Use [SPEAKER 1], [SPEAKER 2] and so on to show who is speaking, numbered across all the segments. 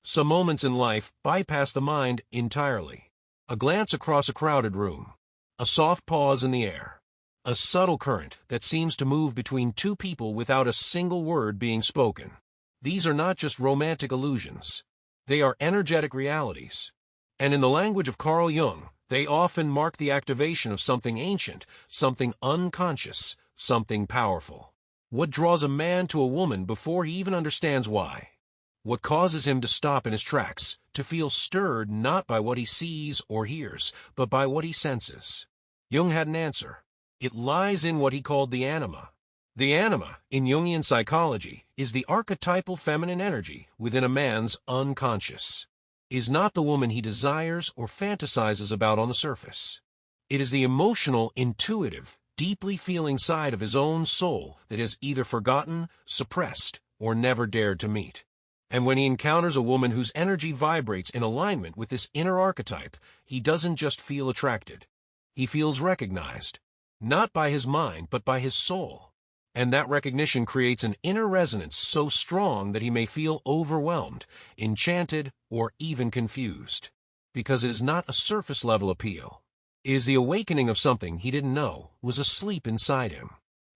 [SPEAKER 1] Some moments in life bypass the mind entirely. A glance across a crowded room, a soft pause in the air, a subtle current that seems to move between two people without a single word being spoken. These are not just romantic illusions. They are energetic realities. And in the language of Carl Jung, they often mark the activation of something ancient, something unconscious, something powerful. What draws a man to a woman before he even understands why? What causes him to stop in his tracks, to feel stirred not by what he sees or hears, but by what he senses? Jung had an answer. It lies in what he called the anima. The anima, in Jungian psychology, is the archetypal feminine energy within a man's unconscious. Is not the woman he desires or fantasizes about on the surface. It is the emotional, intuitive, deeply feeling side of his own soul that is either forgotten, suppressed, or never dared to meet. And when he encounters a woman whose energy vibrates in alignment with this inner archetype, he doesn't just feel attracted. He feels recognized, not by his mind, but by his soul. And that recognition creates an inner resonance so strong that he may feel overwhelmed, enchanted, or even confused. Because it is not a surface-level appeal. It is the awakening of something he didn't know was asleep inside him.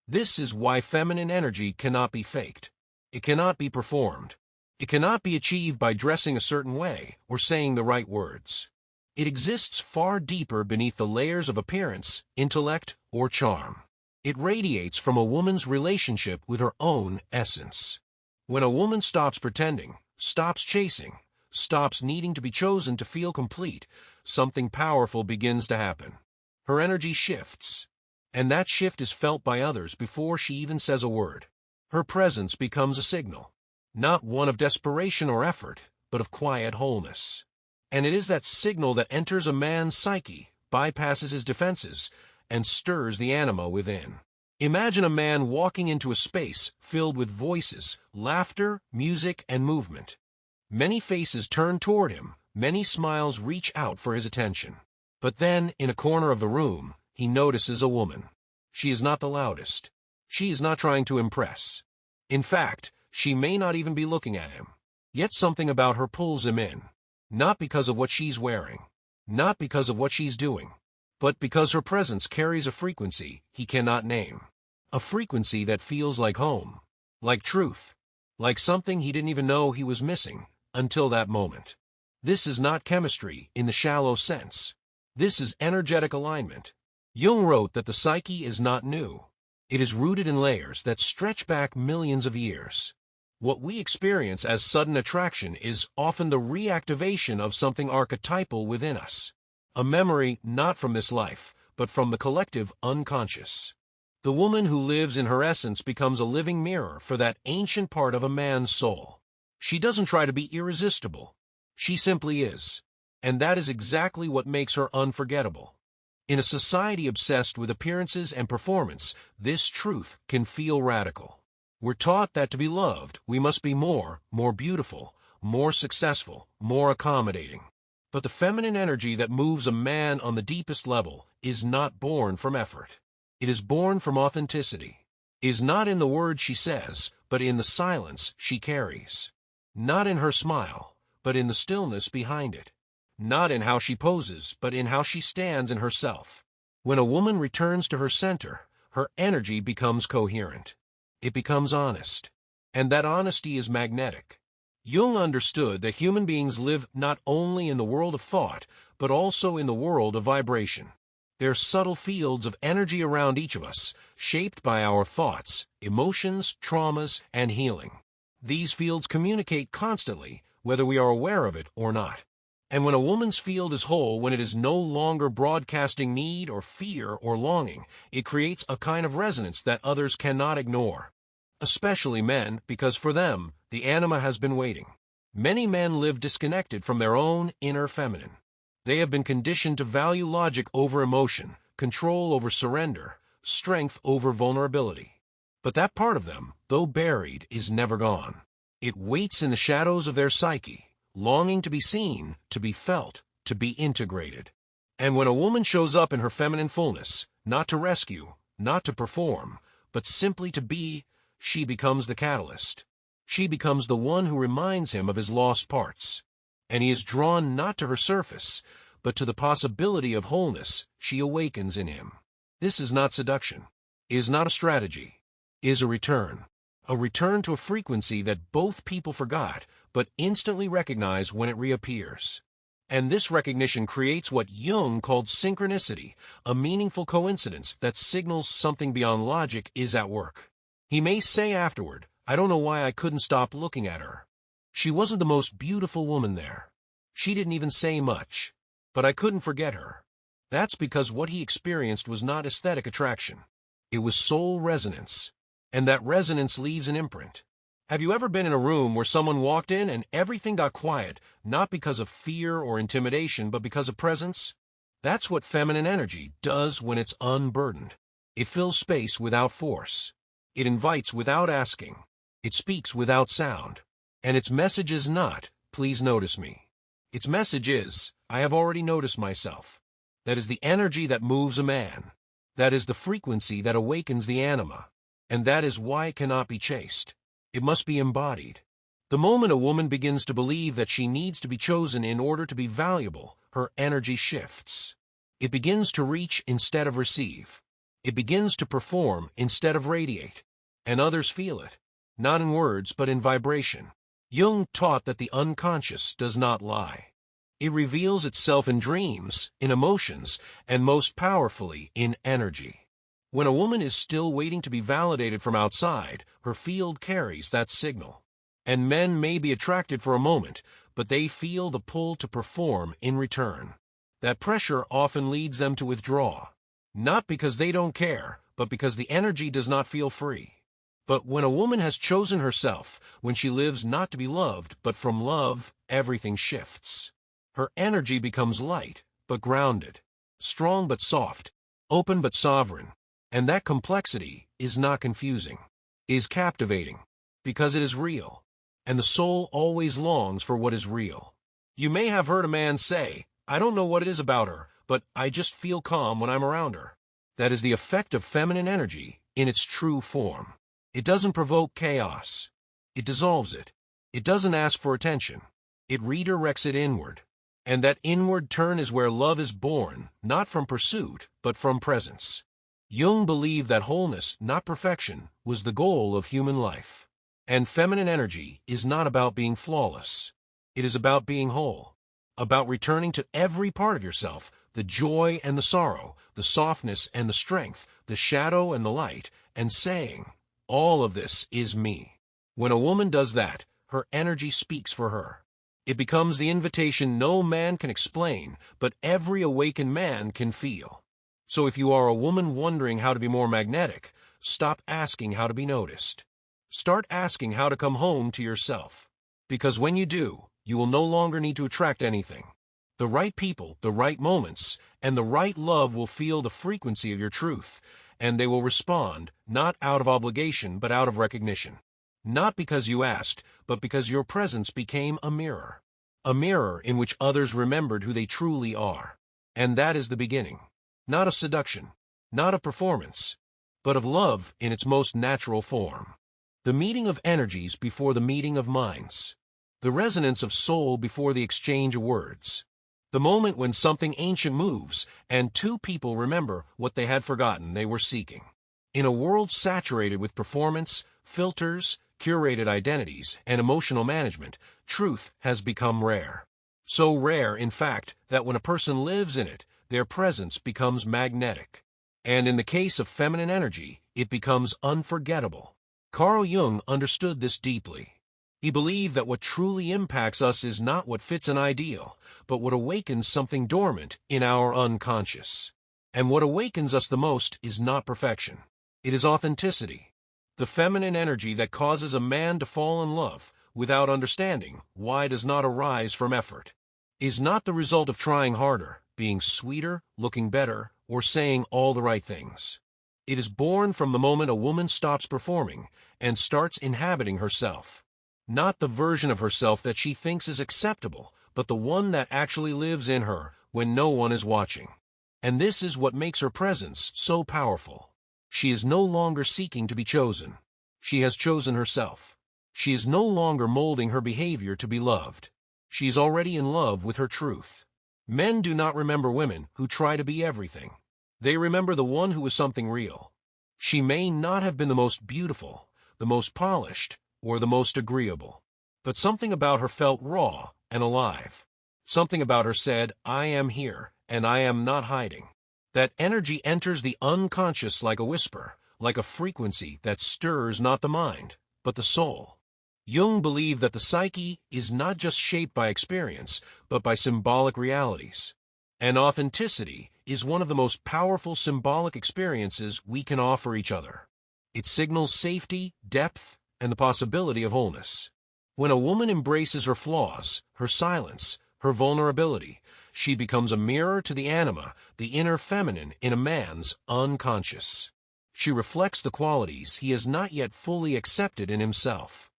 [SPEAKER 1] This is why feminine energy cannot be faked. It cannot be performed. It cannot be achieved by dressing a certain way or saying the right words. It exists far deeper beneath the layers of appearance, intellect, or charm. It radiates from a woman's relationship with her own essence. When a woman stops pretending, stops chasing, stops needing to be chosen to feel complete, something powerful begins to happen. Her energy shifts, and that shift is felt by others before she even says a word. Her presence becomes a signal, not one of desperation or effort, but of quiet wholeness. And it is that signal that enters a man's psyche, bypasses his defenses, and stirs the anima within. Imagine a man walking into a space filled with voices, laughter, music, and movement. Many faces turn toward him, many smiles reach out for his attention. But then, in a corner of the room, he notices a woman. She is not the loudest. She is not trying to impress. In fact, she may not even be looking at him. Yet something about her pulls him in. Not because of what she's wearing, not because of what she's doing, but because her presence carries a frequency he cannot name. A frequency that feels like home, like truth, like something he didn't even know he was missing until that moment. This is not chemistry in the shallow sense. This is energetic alignment. Jung wrote that the psyche is not new. It is rooted in layers that stretch back millions of years. What we experience as sudden attraction is often the reactivation of something archetypal within us. A memory not from this life, but from the collective unconscious. The woman who lives in her essence becomes a living mirror for that ancient part of a man's soul. She doesn't try to be irresistible. She simply is. And that is exactly what makes her unforgettable. In a society obsessed with appearances and performance, this truth can feel radical. We're taught that to be loved, we must be more beautiful, more successful, more accommodating. But the feminine energy that moves a man on the deepest level is not born from effort. It is born from authenticity. It is not in the words she says, but in the silence she carries. Not in her smile, but in the stillness behind it. Not in how she poses, but in how she stands in herself. When a woman returns to her center, her energy becomes coherent. It becomes honest. And that honesty is magnetic. Jung understood that human beings live not only in the world of thought, but also in the world of vibration. There are subtle fields of energy around each of us, shaped by our thoughts, emotions, traumas, and healing. These fields communicate constantly, whether we are aware of it or not. And when a woman's field is whole, when it is no longer broadcasting need or fear or longing, it creates a kind of resonance that others cannot ignore. Especially men, because for them, the anima has been waiting. Many men live disconnected from their own inner feminine. They have been conditioned to value logic over emotion, control over surrender, strength over vulnerability. But that part of them, though buried, is never gone. It waits in the shadows of their psyche, longing to be seen, to be felt, to be integrated. And when a woman shows up in her feminine fullness, not to rescue, not to perform, but simply to be, she becomes the catalyst. She becomes the one who reminds him of his lost parts. and he is drawn not to her surface, but to the possibility of wholeness she awakens in him. This is not seduction, is not a strategy, is a return to a frequency that both people forgot, but instantly recognize when it reappears. And this recognition creates what Jung called synchronicity, a meaningful coincidence that signals something beyond logic is at work. He may say afterward, "I don't know why I couldn't stop looking at her. She wasn't the most beautiful woman there. She didn't even say much. But I couldn't forget her." That's because what he experienced was not aesthetic attraction. It was soul resonance. And that resonance leaves an imprint. Have you ever been in a room where someone walked in and everything got quiet, not because of fear or intimidation, but because of presence? That's what feminine energy does when it's unburdened. It fills space without force. It invites without asking. It speaks without sound. And its message is not, "Please notice me." Its message is, "I have already noticed myself." That is the energy that moves a man. That is the frequency that awakens the anima. And that is why it cannot be chased. It must be embodied. The moment a woman begins to believe that she needs to be chosen in order to be valuable, her energy shifts. It begins to reach instead of receive. It begins to perform instead of radiate. And others feel it, not in words but in vibration. Jung taught that the unconscious does not lie. It reveals itself in dreams, in emotions, and most powerfully in energy. When a woman is still waiting to be validated from outside, her field carries that signal. And men may be attracted for a moment, but they feel the pull to perform in return. That pressure often leads them to withdraw. Not because they don't care, but because the energy does not feel free. But when a woman has chosen herself, when she lives not to be loved, but from love, everything shifts. Her energy becomes light, but grounded, strong but soft, open but sovereign. And that complexity is not confusing, is captivating, because it is real, and the soul always longs for what is real. You may have heard a man say, "I don't know what it is about her, but I just feel calm when I'm around her." That is the effect of feminine energy in its true form. It doesn't provoke chaos. It dissolves it. It doesn't ask for attention. It redirects it inward. And that inward turn is where love is born, not from pursuit, but from presence. Jung believed that wholeness, not perfection, was the goal of human life. And feminine energy is not about being flawless. It is about being whole, about returning to every part of yourself, the joy and the sorrow, the softness and the strength, the shadow and the light, and saying, "All of this is me." When a woman does that, her energy speaks for her. It becomes the invitation no man can explain, but every awakened man can feel. So if you are a woman wondering how to be more magnetic, stop asking how to be noticed. Start asking how to come home to yourself. Because when you do, you will no longer need to attract anything. The right people, the right moments, and the right love will feel the frequency of your truth, and they will respond, not out of obligation, but out of recognition. Not because you asked, but because your presence became a mirror in which others remembered who they truly are. And that is the beginning. Not of seduction, not of performance, but of love in its most natural form. The meeting of energies before the meeting of minds. The resonance of soul before the exchange of words. The moment when something ancient moves, and two people remember what they had forgotten they were seeking. In a world saturated with performance, filters, curated identities, and emotional management, truth has become rare. So rare, in fact, that when a person lives in it, their presence becomes magnetic. And in the case of feminine energy, it becomes unforgettable. Carl Jung understood this deeply. He believed that what truly impacts us is not what fits an ideal, but what awakens something dormant in our unconscious. And what awakens us the most is not perfection. It is authenticity. The feminine energy that causes a man to fall in love, without understanding why does not arise from effort, is not the result of trying harder, being sweeter, looking better, or saying all the right things. It is born from the moment a woman stops performing and starts inhabiting herself. Not the version of herself that she thinks is acceptable, but the one that actually lives in her when no one is watching. And this is what makes her presence so powerful. She is no longer seeking to be chosen. She has chosen herself. She is no longer molding her behavior to be loved. She is already in love with her truth. Men do not remember women who try to be everything. They remember the one who is something real. She may not have been the most beautiful, the most polished, or the most agreeable. But something about her felt raw and alive. Something about her said, I am here, and I am not hiding. That energy enters the unconscious like a whisper, like a frequency that stirs not the mind, but the soul. Jung believed that the psyche is not just shaped by experience, but by symbolic realities. And authenticity is one of the most powerful symbolic experiences we can offer each other. It signals safety, depth, and the possibility of wholeness. When a woman embraces her flaws, her silence, her vulnerability, she becomes a mirror to the anima, the inner feminine in a man's unconscious. She reflects the qualities he has not yet fully accepted in himself.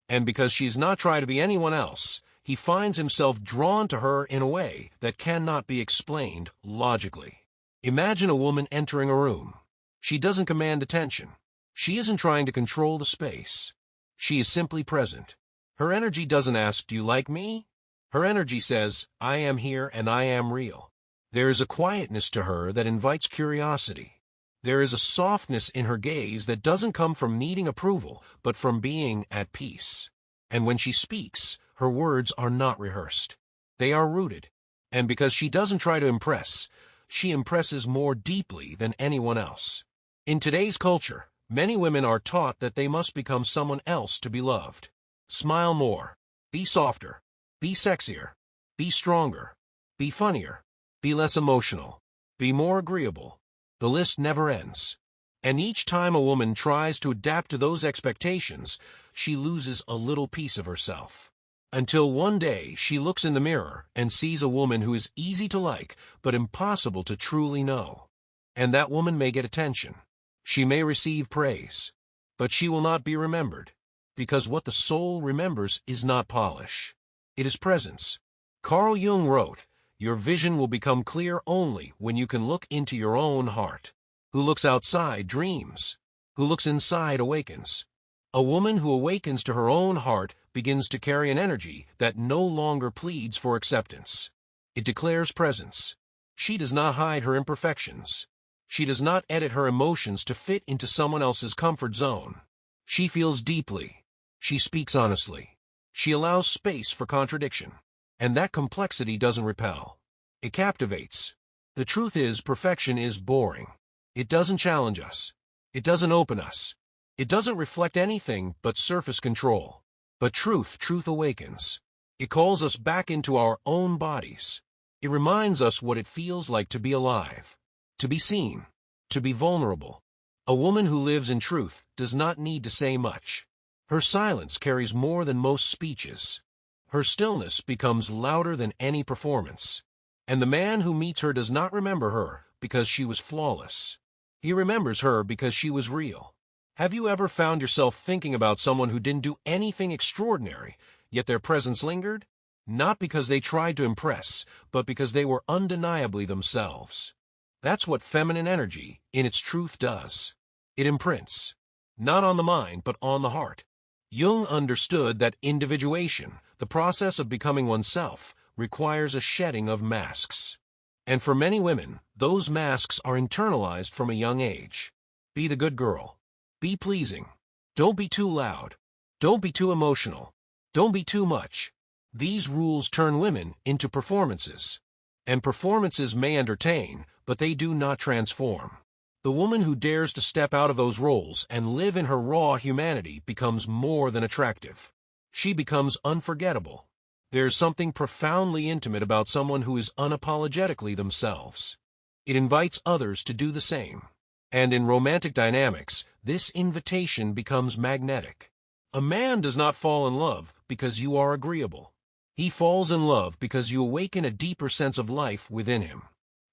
[SPEAKER 1] And because she is not trying to be anyone else, he finds himself drawn to her in a way that cannot be explained logically. Imagine a woman entering a room. She doesn't command attention. She isn't trying to control the space. She is simply present. Her energy doesn't ask, do you like me? Her energy says, I am here and I am real. There is a quietness to her that invites curiosity. There is a softness in her gaze that doesn't come from needing approval, but from being at peace. And when she speaks, her words are not rehearsed. They are rooted. And because she doesn't try to impress, she impresses more deeply than anyone else. In today's culture, many women are taught that they must become someone else to be loved. Smile more. Be softer. Be sexier. Be stronger. Be funnier. Be less emotional. Be more agreeable. The list never ends. And each time a woman tries to adapt to those expectations, she loses a little piece of herself. Until one day she looks in the mirror and sees a woman who is easy to like, but impossible to truly know. And that woman may get attention. She may receive praise. But she will not be remembered. Because what the soul remembers is not polish. It is presence. Carl Jung wrote, your vision will become clear only when you can look into your own heart. Who looks outside dreams. Who looks inside awakens. A woman who awakens to her own heart begins to carry an energy that no longer pleads for acceptance. It declares presence. She does not hide her imperfections. She does not edit her emotions to fit into someone else's comfort zone. She feels deeply. She speaks honestly. She allows space for contradiction. And that complexity doesn't repel. It captivates. The truth is, perfection is boring. It doesn't challenge us. It doesn't open us. It doesn't reflect anything but surface control. But truth awakens. It calls us back into our own bodies. It reminds us what it feels like to be alive, to be seen, to be vulnerable. A woman who lives in truth does not need to say much. Her silence carries more than most speeches. Her stillness becomes louder than any performance. And the man who meets her does not remember her because she was flawless. He remembers her because she was real. Have you ever found yourself thinking about someone who didn't do anything extraordinary, yet their presence lingered? Not because they tried to impress, but because they were undeniably themselves. That's what feminine energy, in its truth, does. It imprints. Not on the mind, but on the heart. Jung understood that individuation, the process of becoming oneself, requires a shedding of masks. And for many women, those masks are internalized from a young age. Be the good girl. Be pleasing. Don't be too loud. Don't be too emotional. Don't be too much. These rules turn women into performances. And performances may entertain, but they do not transform. The woman who dares to step out of those roles and live in her raw humanity becomes more than attractive. She becomes unforgettable. There's something profoundly intimate about someone who is unapologetically themselves. It invites others to do the same. And in romantic dynamics, this invitation becomes magnetic. A man does not fall in love because you are agreeable. He falls in love because you awaken a deeper sense of life within him.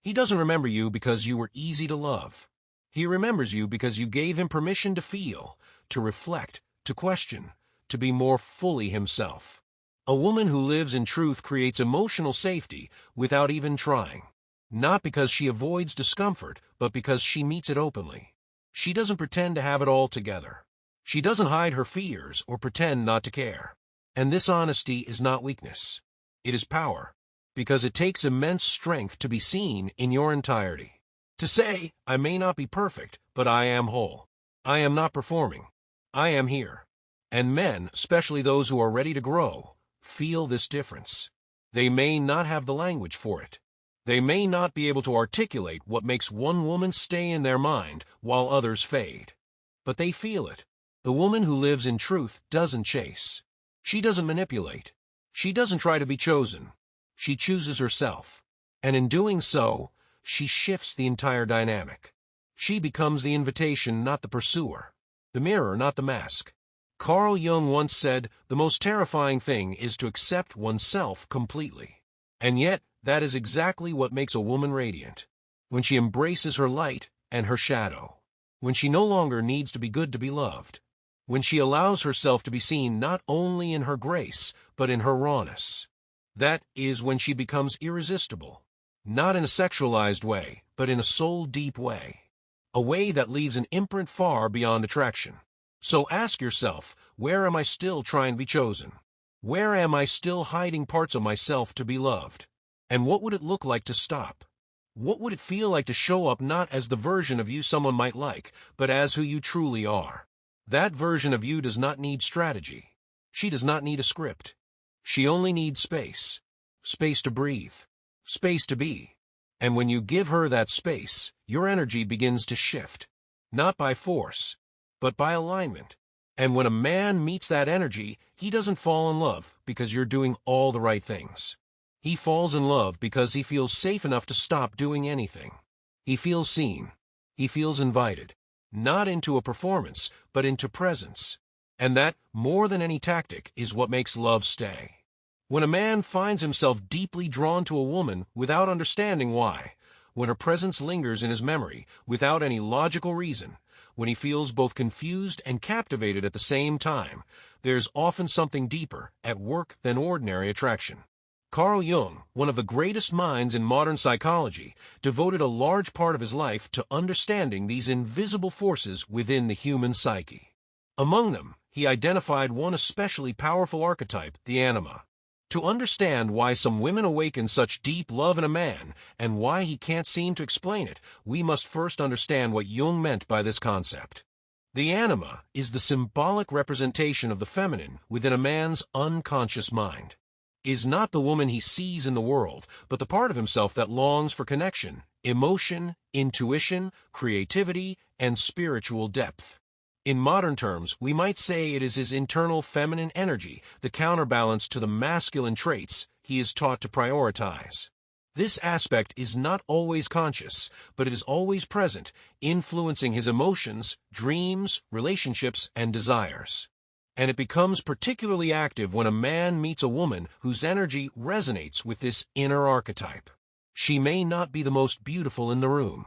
[SPEAKER 1] He doesn't remember you because you were easy to love. He remembers you because you gave him permission to feel, to reflect, to question, to be more fully himself. A woman who lives in truth creates emotional safety without even trying. Not because she avoids discomfort, but because she meets it openly. She doesn't pretend to have it all together. She doesn't hide her fears or pretend not to care. And this honesty is not weakness. It is power, because it takes immense strength to be seen in your entirety. To say, I may not be perfect, but I am whole. I am not performing. I am here. And men, especially those who are ready to grow, feel this difference. They may not have the language for it. They may not be able to articulate what makes one woman stay in their mind while others fade. But they feel it. The woman who lives in truth doesn't chase. She doesn't manipulate. She doesn't try to be chosen. She chooses herself. And in doing so, she shifts the entire dynamic. She becomes the invitation, not the pursuer. The mirror, not the mask. Carl Jung once said, the most terrifying thing is to accept oneself completely. And yet, that is exactly what makes a woman radiant. When she embraces her light and her shadow. When she no longer needs to be good to be loved. When she allows herself to be seen not only in her grace, but in her rawness. That is when she becomes irresistible. Not in a sexualized way, but in a soul-deep way. A way that leaves an imprint far beyond attraction. So ask yourself, where am I still trying to be chosen? Where am I still hiding parts of myself to be loved? And what would it look like to stop? What would it feel like to show up not as the version of you someone might like, but as who you truly are? That version of you does not need strategy. She does not need a script. She only needs space. Space to breathe. Space to be. And when you give her that space, your energy begins to shift. Not by force, but by alignment. And when a man meets that energy, he doesn't fall in love because you're doing all the right things. He falls in love because he feels safe enough to stop doing anything. He feels seen. He feels invited. Not into a performance, but into presence. And that, more than any tactic, is what makes love stay. When a man finds himself deeply drawn to a woman without understanding why, when her presence lingers in his memory without any logical reason, when he feels both confused and captivated at the same time, there's often something deeper at work than ordinary attraction. Carl Jung, one of the greatest minds in modern psychology, devoted a large part of his life to understanding these invisible forces within the human psyche. Among them, he identified one especially powerful archetype, the anima. To understand why some women awaken such deep love in a man, and why he can't seem to explain it, we must first understand what Jung meant by this concept. The anima is the symbolic representation of the feminine within a man's unconscious mind. Is not the woman he sees in the world, but the part of himself that longs for connection, emotion, intuition, creativity, and spiritual depth. In modern terms, we might say it is his internal feminine energy, the counterbalance to the masculine traits he is taught to prioritize. This aspect is not always conscious, but it is always present, influencing his emotions, dreams, relationships, and desires. And it becomes particularly active when a man meets a woman whose energy resonates with this inner archetype. She may not be the most beautiful in the room.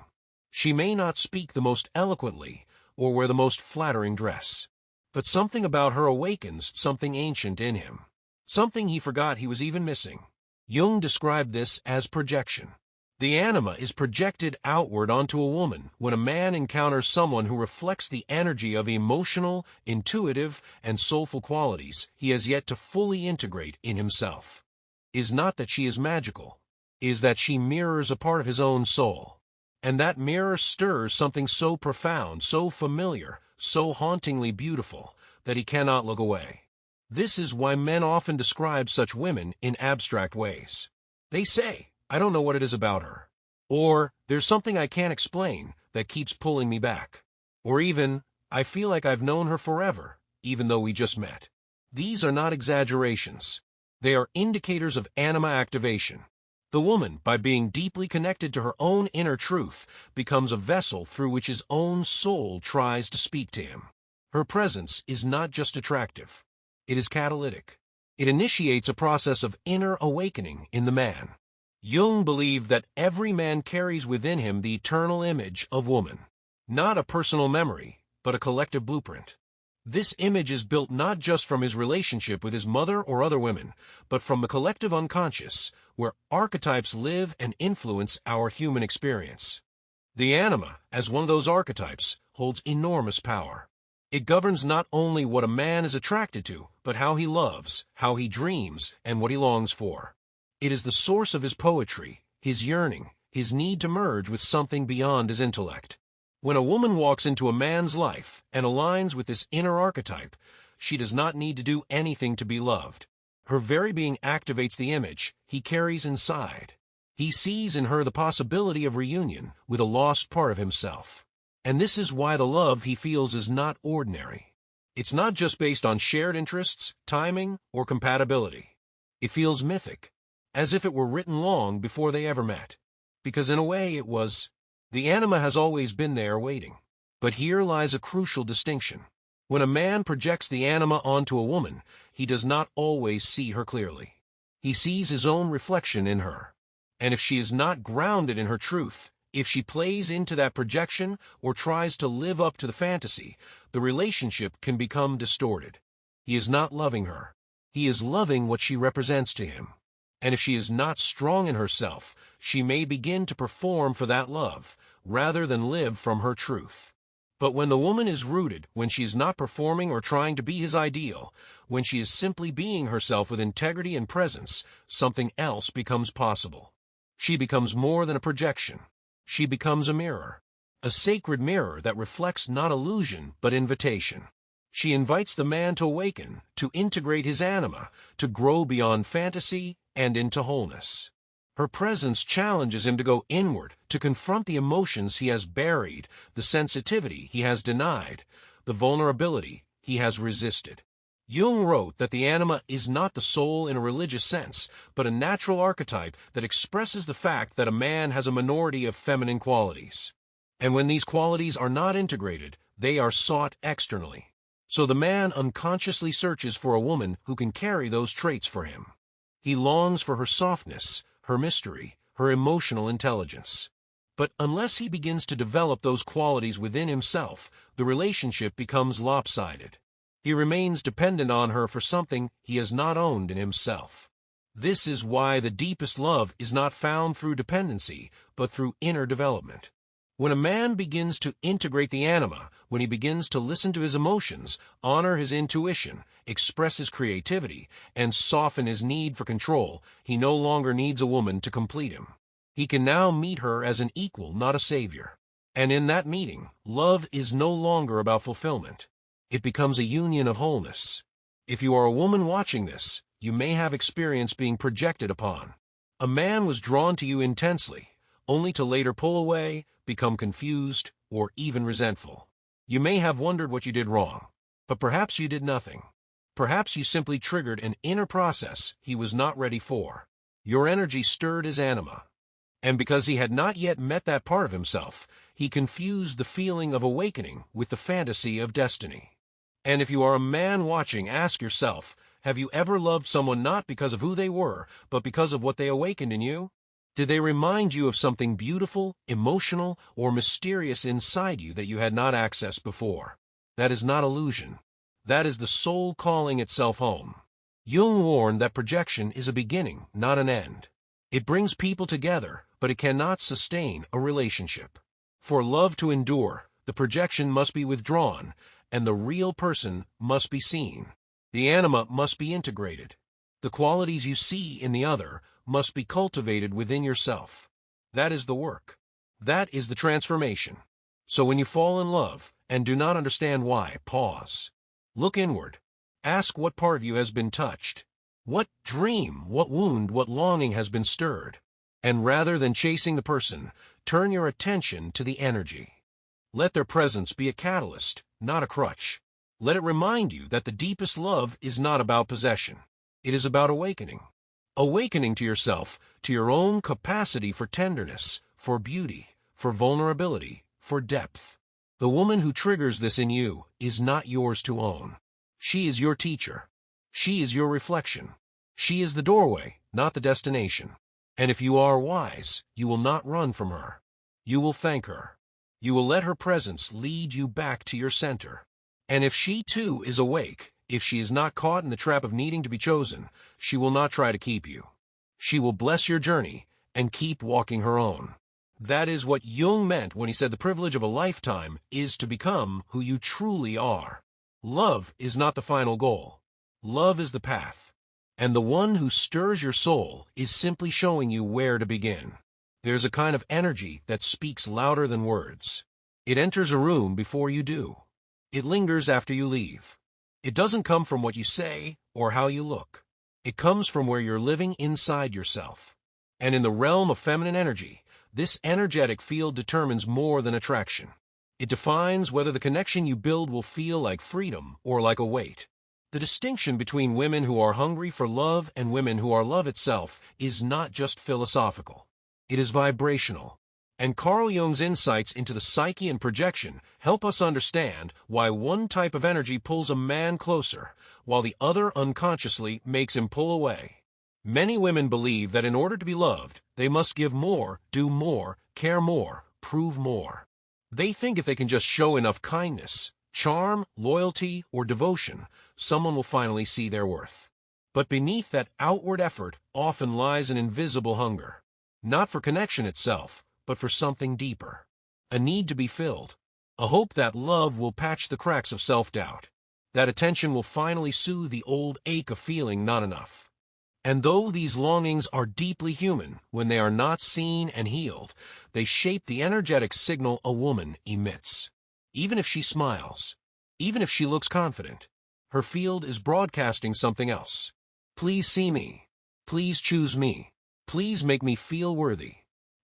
[SPEAKER 1] She may not speak the most eloquently or wear the most flattering dress. But something about her awakens something ancient in him. Something he forgot he was even missing. Jung described this as projection. The anima is projected outward onto a woman when a man encounters someone who reflects the energy of emotional, intuitive, and soulful qualities he has yet to fully integrate in himself. Is not that she is magical, is that she mirrors a part of his own soul. And that mirror stirs something so profound, so familiar, so hauntingly beautiful, that he cannot look away. This is why men often describe such women in abstract ways. They say, I don't know what it is about her. Or, there's something I can't explain that keeps pulling me back. Or even, I feel like I've known her forever, even though we just met. These are not exaggerations. They are indicators of anima activation. The woman, by being deeply connected to her own inner truth, becomes a vessel through which his own soul tries to speak to him. Her presence is not just attractive. It is catalytic. It initiates a process of inner awakening in the man. Jung believed that every man carries within him the eternal image of woman. Not a personal memory, but a collective blueprint. This image is built not just from his relationship with his mother or other women, but from the collective unconscious, where archetypes live and influence our human experience. The anima, as one of those archetypes, holds enormous power. It governs not only what a man is attracted to, but how he loves, how he dreams, and what he longs for. It is the source of his poetry, his yearning, his need to merge with something beyond his intellect. When a woman walks into a man's life and aligns with this inner archetype, she does not need to do anything to be loved. Her very being activates the image he carries inside. He sees in her the possibility of reunion with a lost part of himself. And this is why the love he feels is not ordinary. It's not just based on shared interests, timing, or compatibility. It feels mythic, as if it were written long before they ever met. Because in a way it was. The anima has always been there waiting. But here lies a crucial distinction. When a man projects the anima onto a woman, he does not always see her clearly. He sees his own reflection in her. And if she is not grounded in her truth, if she plays into that projection or tries to live up to the fantasy, the relationship can become distorted. He is not loving her. He is loving what she represents to him. And if she is not strong in herself, she may begin to perform for that love, rather than live from her truth. But when the woman is rooted, when she is not performing or trying to be his ideal, when she is simply being herself with integrity and presence, something else becomes possible. She becomes more than a projection. She becomes a mirror. A sacred mirror that reflects not illusion, but invitation. She invites the man to awaken, to integrate his anima, to grow beyond fantasy and into wholeness. Her presence challenges him to go inward, to confront the emotions he has buried, the sensitivity he has denied, the vulnerability he has resisted. Jung wrote that the anima is not the soul in a religious sense, but a natural archetype that expresses the fact that a man has a minority of feminine qualities. And when these qualities are not integrated, they are sought externally. So the man unconsciously searches for a woman who can carry those traits for him. He longs for her softness, her mystery, her emotional intelligence. But unless he begins to develop those qualities within himself, the relationship becomes lopsided. He remains dependent on her for something he has not owned in himself. This is why the deepest love is not found through dependency, but through inner development. When a man begins to integrate the anima, when he begins to listen to his emotions, honor his intuition, express his creativity, and soften his need for control, he no longer needs a woman to complete him. He can now meet her as an equal, not a savior. And in that meeting, love is no longer about fulfillment. It becomes a union of wholeness. If you are a woman watching this, you may have experienced being projected upon. A man was drawn to you intensely, only to later pull away, become confused, or even resentful. You may have wondered what you did wrong, but perhaps you did nothing. Perhaps you simply triggered an inner process he was not ready for. Your energy stirred his anima. And because he had not yet met that part of himself, he confused the feeling of awakening with the fantasy of destiny. And if you are a man watching, ask yourself, have you ever loved someone not because of who they were, but because of what they awakened in you? Did they remind you of something beautiful, emotional, or mysterious inside you that you had not accessed before? That is not illusion. That is the soul calling itself home. Jung warned that projection is a beginning, not an end. It brings people together, but it cannot sustain a relationship. For love to endure, the projection must be withdrawn, and the real person must be seen. The anima must be integrated. The qualities you see in the other must be cultivated within yourself. That is the work. That is the transformation. So when you fall in love and do not understand why, pause. Look inward. Ask what part of you has been touched. What dream, what wound, what longing has been stirred? And rather than chasing the person, turn your attention to the energy. Let their presence be a catalyst, not a crutch. Let it remind you that the deepest love is not about possession. It is about awakening. Awakening to yourself, to your own capacity for tenderness, for beauty, for vulnerability, for depth. The woman who triggers this in you is not yours to own. She is your teacher. She is your reflection. She is the doorway, not the destination. And if you are wise, you will not run from her. You will thank her. You will let her presence lead you back to your center. And if she too is awake, if she is not caught in the trap of needing to be chosen, she will not try to keep you. She will bless your journey and keep walking her own. That is what Jung meant when he said the privilege of a lifetime is to become who you truly are. Love is not the final goal. Love is the path. And the one who stirs your soul is simply showing you where to begin. There's a kind of energy that speaks louder than words. It enters a room before you do. It lingers after you leave. It doesn't come from what you say or how you look. It comes from where you're living inside yourself. And in the realm of feminine energy, this energetic field determines more than attraction. It defines whether the connection you build will feel like freedom or like a weight. The distinction between women who are hungry for love and women who are love itself is not just philosophical. It is vibrational. And Carl Jung's insights into the psyche and projection help us understand why one type of energy pulls a man closer, while the other unconsciously makes him pull away. Many women believe that in order to be loved, they must give more, do more, care more, prove more. They think if they can just show enough kindness, charm, loyalty, or devotion, someone will finally see their worth. But beneath that outward effort often lies an invisible hunger. Not for connection itself, but for something deeper. A need to be filled. A hope that love will patch the cracks of self-doubt. That attention will finally soothe the old ache of feeling not enough. And though these longings are deeply human, when they are not seen and healed, they shape the energetic signal a woman emits. Even if she smiles, even if she looks confident, her field is broadcasting something else. Please see me. Please choose me. Please make me feel worthy.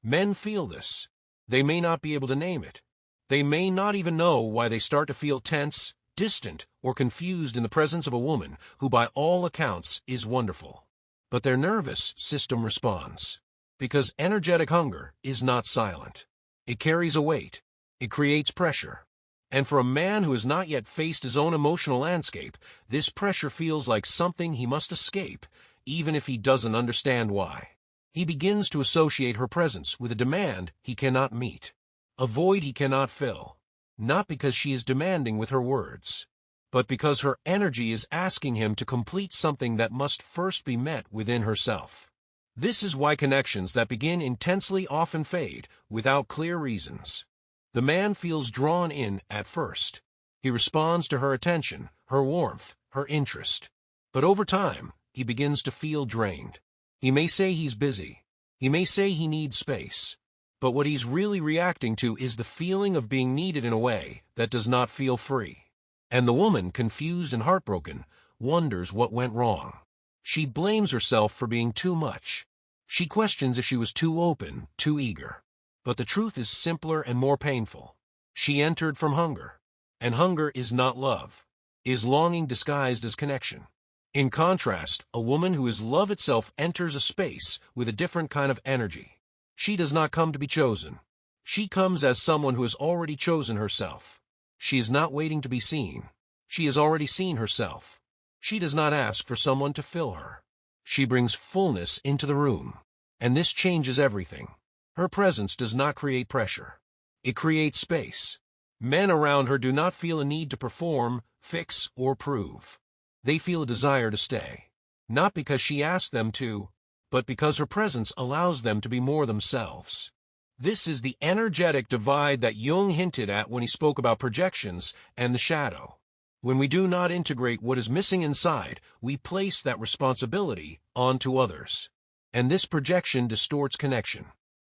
[SPEAKER 1] Men feel this. They may not be able to name it. They may not even know why they start to feel tense, distant, or confused in the presence of a woman who by all accounts is wonderful. But their nervous system responds. Because energetic hunger is not silent. It carries a weight. It creates pressure. And for a man who has not yet faced his own emotional landscape, this pressure feels like something he must escape, even if he doesn't understand why. He begins to associate her presence with a demand he cannot meet, a void he cannot fill, not because she is demanding with her words, but because her energy is asking him to complete something that must first be met within herself. This is why connections that begin intensely often fade without clear reasons. The man feels drawn in at first. He responds to her attention, her warmth, her interest. But over time, he begins to feel drained. He may say he's busy. He may say he needs space. But what he's really reacting to is the feeling of being needed in a way that does not feel free. And the woman, confused and heartbroken, wonders what went wrong. She blames herself for being too much. She questions if she was too open, too eager. But the truth is simpler and more painful. She entered from hunger. And hunger is not love, is longing disguised as connection. In contrast, a woman who is love itself enters a space with a different kind of energy. She does not come to be chosen. She comes as someone who has already chosen herself. She is not waiting to be seen. She has already seen herself. She does not ask for someone to fill her. She brings fullness into the room. And this changes everything. Her presence does not create pressure. It creates space. Men around her do not feel a need to perform, fix, or prove. They feel a desire to stay, not because she asked them to, but because her presence allows them to be more themselves. This is the energetic divide that Jung hinted at when he spoke about projections and the shadow. When we do not integrate what is missing inside, we place that responsibility onto others. And this projection distorts connection.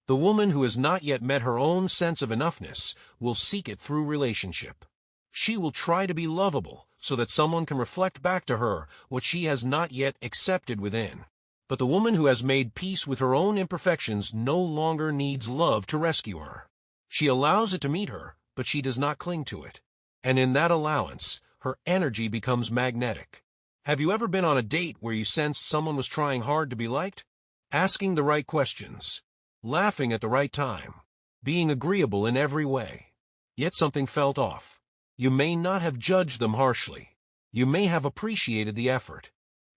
[SPEAKER 1] The woman who has not yet met her own sense of enoughness will seek it through relationship. She will try to be lovable so that someone can reflect back to her what she has not yet accepted within. But the woman who has made peace with her own imperfections no longer needs love to rescue her. She allows it to meet her, but she does not cling to it. And in that allowance, her energy becomes magnetic. Have you ever been on a date where you sensed someone was trying hard to be liked? Asking the right questions, laughing at the right time, being agreeable in every way. Yet something felt off. You may not have judged them harshly. You may have appreciated the effort.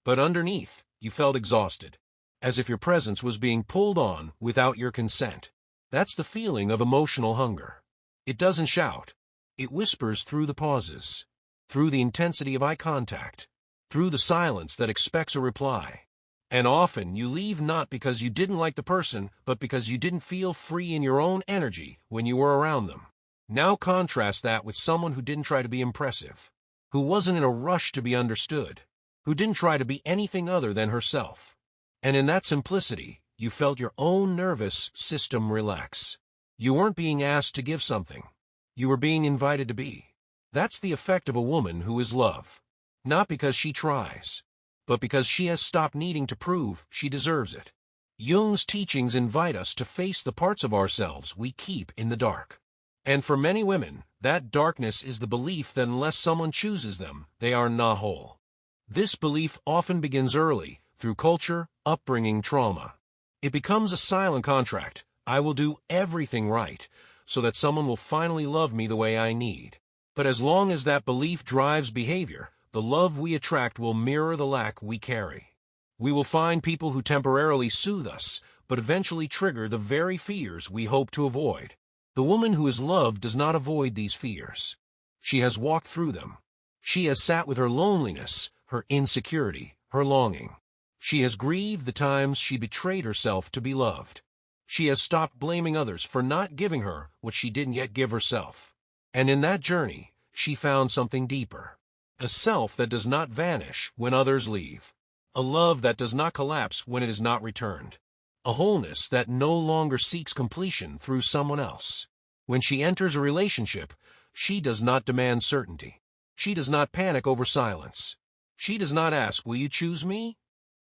[SPEAKER 1] But underneath, you felt exhausted, as if your presence was being pulled on without your consent. That's the feeling of emotional hunger. It doesn't shout. It whispers through the pauses, through the intensity of eye contact, through the silence that expects a reply. And often you leave not because you didn't like the person, but because you didn't feel free in your own energy when you were around them. Now contrast that with someone who didn't try to be impressive, who wasn't in a rush to be understood, who didn't try to be anything other than herself. And in that simplicity, you felt your own nervous system relax. You weren't being asked to give something. You were being invited to be. That's the effect of a woman who is love. Not because she tries, but because she has stopped needing to prove she deserves it. Jung's teachings invite us to face the parts of ourselves we keep in the dark. And for many women, that darkness is the belief that unless someone chooses them, they are not whole. This belief often begins early, through culture, upbringing, trauma. It becomes a silent contract. I will do everything right, so that someone will finally love me the way I need. But as long as that belief drives behavior, the love we attract will mirror the lack we carry. We will find people who temporarily soothe us, but eventually trigger the very fears we hope to avoid. The woman who is loved does not avoid these fears. She has walked through them. She has sat with her loneliness, her insecurity, her longing. She has grieved the times she betrayed herself to be loved. She has stopped blaming others for not giving her what she didn't yet give herself. And in that journey, she found something deeper. A self that does not vanish when others leave. A love that does not collapse when it is not returned. A wholeness that no longer seeks completion through someone else. When she enters a relationship, she does not demand certainty. She does not panic over silence. She does not ask, will you choose me?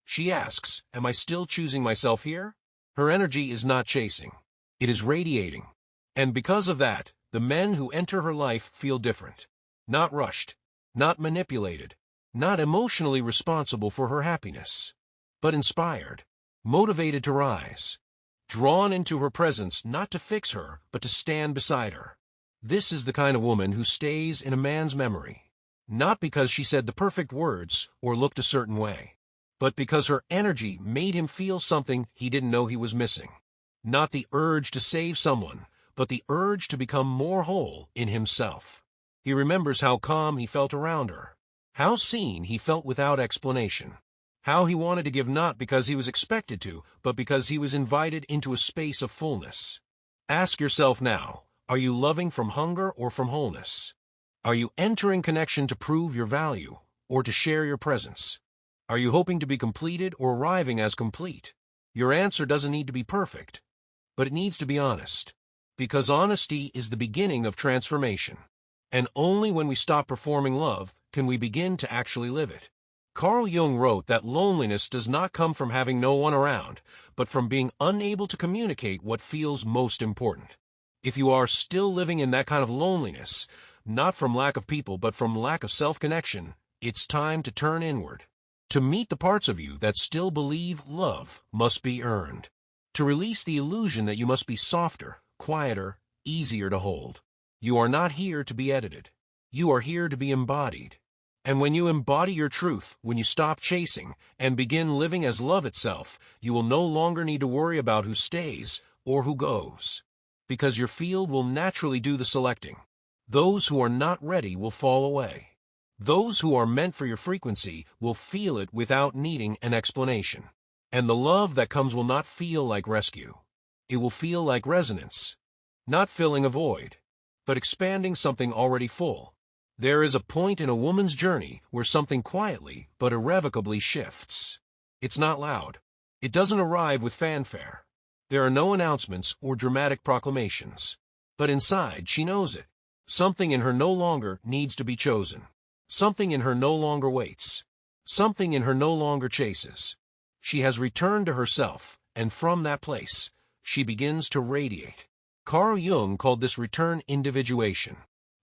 [SPEAKER 1] She asks, am I still choosing myself here? Her energy is not chasing. It is radiating. And because of that, the men who enter her life feel different. Not rushed. Not manipulated. Not emotionally responsible for her happiness. But inspired. Motivated to rise. Drawn into her presence not to fix her, but to stand beside her. This is the kind of woman who stays in a man's memory. Not because she said the perfect words or looked a certain way, but because her energy made him feel something he didn't know he was missing. Not the urge to save someone, but the urge to become more whole in himself. He remembers how calm he felt around her, how seen he felt without explanation, how he wanted to give not because he was expected to, but because he was invited into a space of fullness. Ask yourself now, are you loving from hunger or from wholeness? Are you entering connection to prove your value or to share your presence? Are you hoping to be completed or arriving as complete? Your answer doesn't need to be perfect, but it needs to be honest. Because honesty is the beginning of transformation. And only when we stop performing love can we begin to actually live it. Carl Jung wrote that loneliness does not come from having no one around, but from being unable to communicate what feels most important. If you are still living in that kind of loneliness, not from lack of people but from lack of self-connection, it's time to turn inward. To meet the parts of you that still believe love must be earned. To release the illusion that you must be softer, quieter, easier to hold. You are not here to be edited. You are here to be embodied. And when you embody your truth, when you stop chasing and begin living as love itself, you will no longer need to worry about who stays or who goes. Because your field will naturally do the selecting. Those who are not ready will fall away. Those who are meant for your frequency will feel it without needing an explanation. And the love that comes will not feel like rescue. It will feel like resonance. Not filling a void, but expanding something already full. There is a point in a woman's journey where something quietly but irrevocably shifts. It's not loud. It doesn't arrive with fanfare. There are no announcements or dramatic proclamations. But inside, she knows it. Something in her no longer needs to be chosen. Something in her no longer waits. Something in her no longer chases. She has returned to herself, and from that place, she begins to radiate. Carl Jung called this return individuation.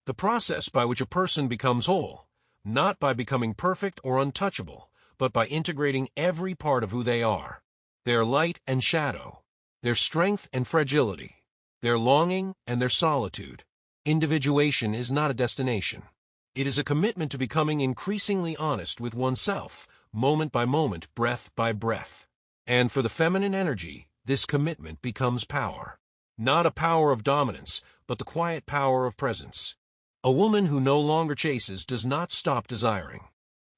[SPEAKER 1] The process by which a person becomes whole, not by becoming perfect or untouchable, but by integrating every part of who they are. Their light and shadow, their strength and fragility, their longing and their solitude. Individuation is not a destination. It is a commitment to becoming increasingly honest with oneself, moment by moment, breath by breath. And for the feminine energy, this commitment becomes power. Not a power of dominance, but the quiet power of presence. A woman who no longer chases does not stop desiring.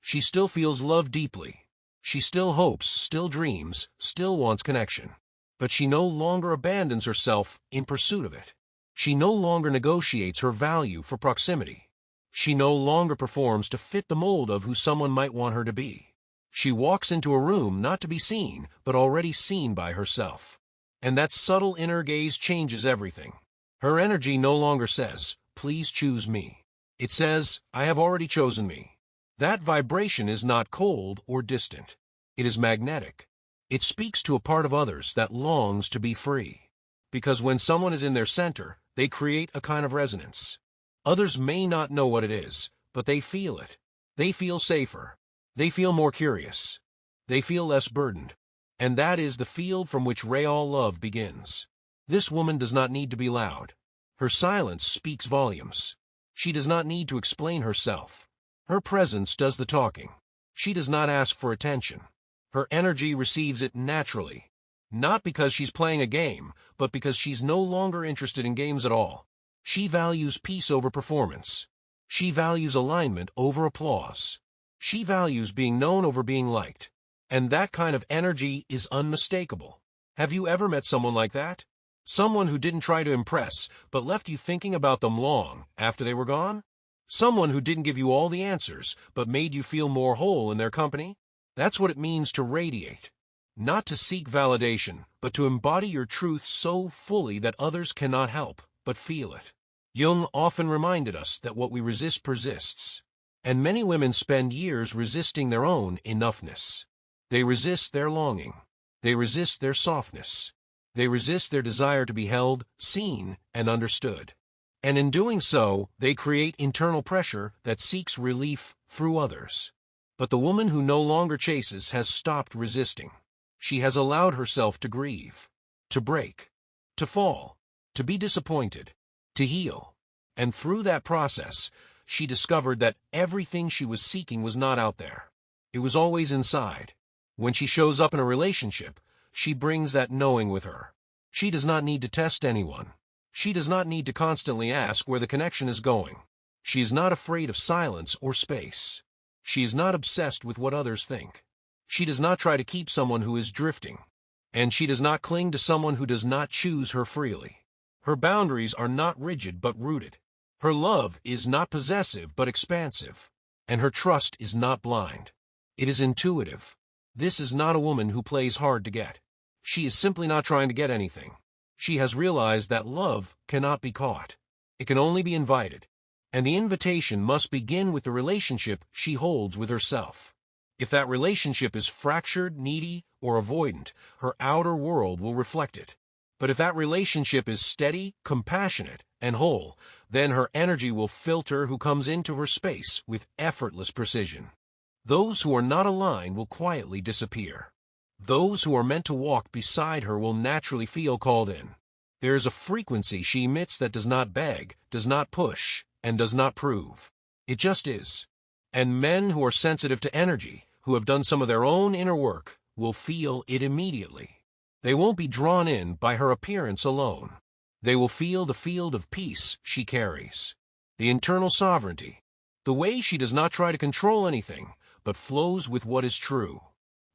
[SPEAKER 1] She still feels love deeply. She still hopes, still dreams, still wants connection. But she no longer abandons herself in pursuit of it. She no longer negotiates her value for proximity. She no longer performs to fit the mold of who someone might want her to be. She walks into a room not to be seen, but already seen by herself. And that subtle inner gaze changes everything. Her energy no longer says, "Please choose me." It says, "I have already chosen me." That vibration is not cold or distant. It is magnetic. It speaks to a part of others that longs to be free. Because when someone is in their center, they create a kind of resonance. Others may not know what it is, but they feel it. They feel safer. They feel more curious. They feel less burdened. And that is the field from which real love begins. This woman does not need to be loud. Her silence speaks volumes. She does not need to explain herself. Her presence does the talking. She does not ask for attention. Her energy receives it naturally. Not because she's playing a game, but because she's no longer interested in games at all. She values peace over performance. She values alignment over applause. She values being known over being liked. And that kind of energy is unmistakable. Have you ever met someone like that? Someone who didn't try to impress, but left you thinking about them long after they were gone? Someone who didn't give you all the answers, but made you feel more whole in their company? That's what it means to radiate. Not to seek validation, but to embody your truth so fully that others cannot help but feel it. Jung often reminded us that what we resist persists. And many women spend years resisting their own enoughness. They resist their longing. They resist their softness. They resist their desire to be held, seen, and understood. And in doing so, they create internal pressure that seeks relief through others. But the woman who no longer chases has stopped resisting. She has allowed herself to grieve, to break, to fall, to be disappointed, to heal. And through that process, she discovered that everything she was seeking was not out there. It was always inside. When she shows up in a relationship, she brings that knowing with her. She does not need to test anyone. She does not need to constantly ask where the connection is going. She is not afraid of silence or space. She is not obsessed with what others think. She does not try to keep someone who is drifting. And she does not cling to someone who does not choose her freely. Her boundaries are not rigid but rooted. Her love is not possessive but expansive. And her trust is not blind. It is intuitive. This is not a woman who plays hard to get. She is simply not trying to get anything. She has realized that love cannot be caught. It can only be invited. And the invitation must begin with the relationship she holds with herself. If that relationship is fractured, needy, or avoidant, her outer world will reflect it. But if that relationship is steady, compassionate, and whole, then her energy will filter who comes into her space with effortless precision. Those who are not aligned will quietly disappear. Those who are meant to walk beside her will naturally feel called in. There is a frequency she emits that does not beg, does not push, and does not prove. It just is. And men who are sensitive to energy, who have done some of their own inner work, will feel it immediately. They won't be drawn in by her appearance alone. They will feel the field of peace she carries, the internal sovereignty, the way she does not try to control anything, but flows with what is true.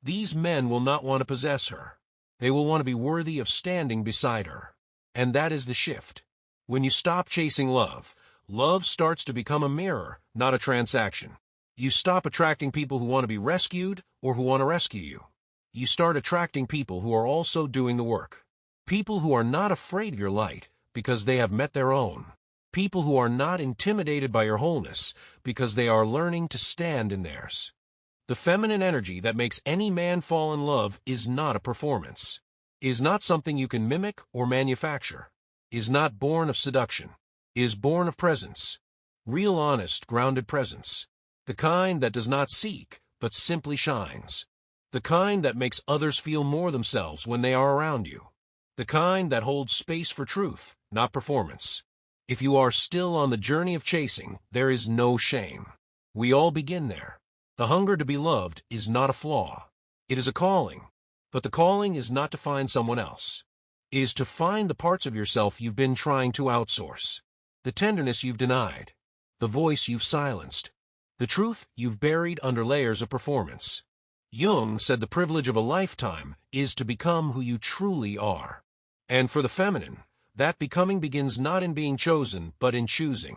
[SPEAKER 1] These men will not want to possess her. They will want to be worthy of standing beside her. And that is the shift. When you stop chasing love, love starts to become a mirror, not a transaction. You stop attracting people who want to be rescued or who want to rescue you. You start attracting people who are also doing the work. People who are not afraid of your light because they have met their own. People who are not intimidated by your wholeness because they are learning to stand in theirs. The feminine energy that makes any man fall in love is not a performance, is not something you can mimic or manufacture, is not born of seduction, is born of presence. Real, honest, grounded presence. The kind that does not seek, but simply shines. The kind that makes others feel more themselves when they are around you. The kind that holds space for truth, not performance. If you are still on the journey of chasing, there is no shame. We all begin there. The hunger to be loved is not a flaw. It is a calling. But the calling is not to find someone else. It is to find the parts of yourself you've been trying to outsource. The tenderness you've denied. The voice you've silenced. The truth you've buried under layers of performance. Jung said the privilege of a lifetime is to become who you truly are. And for the feminine, that becoming begins not in being chosen, but in choosing.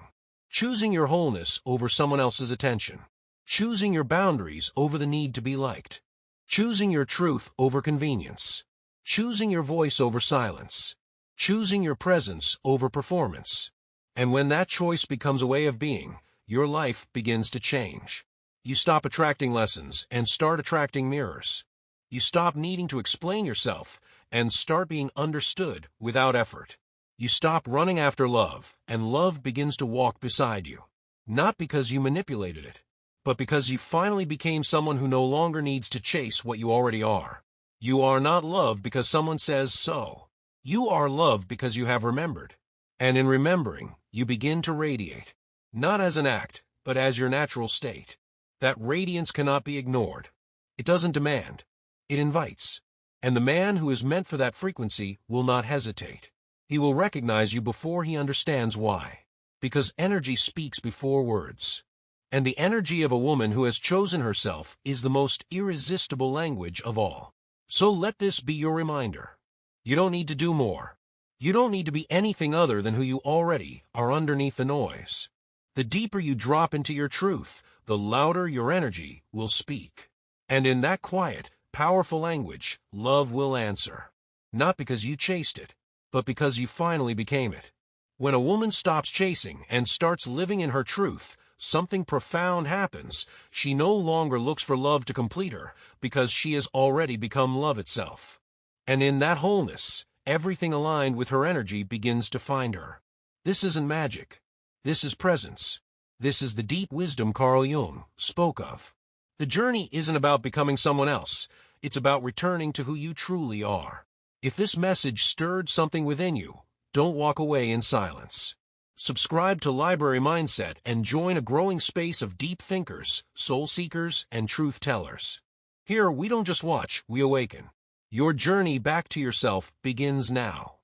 [SPEAKER 1] Choosing your wholeness over someone else's attention. choosing your boundaries over the need to be liked, choosing your truth over convenience, choosing your voice over silence, choosing your presence over performance. And when that choice becomes a way of being, your life begins to change. You stop attracting lessons and start attracting mirrors. You stop needing to explain yourself and start being understood without effort. You stop running after love, and love begins to walk beside you. Not because you manipulated it, but because you finally became someone who no longer needs to chase what you already are. You are not loved because someone says so. You are loved because you have remembered. And in remembering, you begin to radiate. Not as an act, but as your natural state. That radiance cannot be ignored. It doesn't demand. It invites. And the man who is meant for that frequency will not hesitate. He will recognize you before he understands why. Because energy speaks before words. And the energy of a woman who has chosen herself is the most irresistible language of all. So let this be your reminder. You don't need to do more. You don't need to be anything other than who you already are underneath the noise. The deeper you drop into your truth, the louder your energy will speak. And in that quiet, powerful language, love will answer. Not because you chased it, but because you finally became it. When a woman stops chasing and starts living in her truth, something profound happens. She no longer looks for love to complete her, because she has already become love itself. And in that wholeness, everything aligned with her energy begins to find her. This isn't magic. This is presence. This is the deep wisdom Carl Jung spoke of. The journey isn't about becoming someone else. It's about returning to who you truly are. If this message stirred something within you, don't walk away in silence. Subscribe to Library Mindset and join a growing space of deep thinkers, soul seekers, and truth tellers. Here, we don't just watch, we awaken. Your journey back to yourself begins now.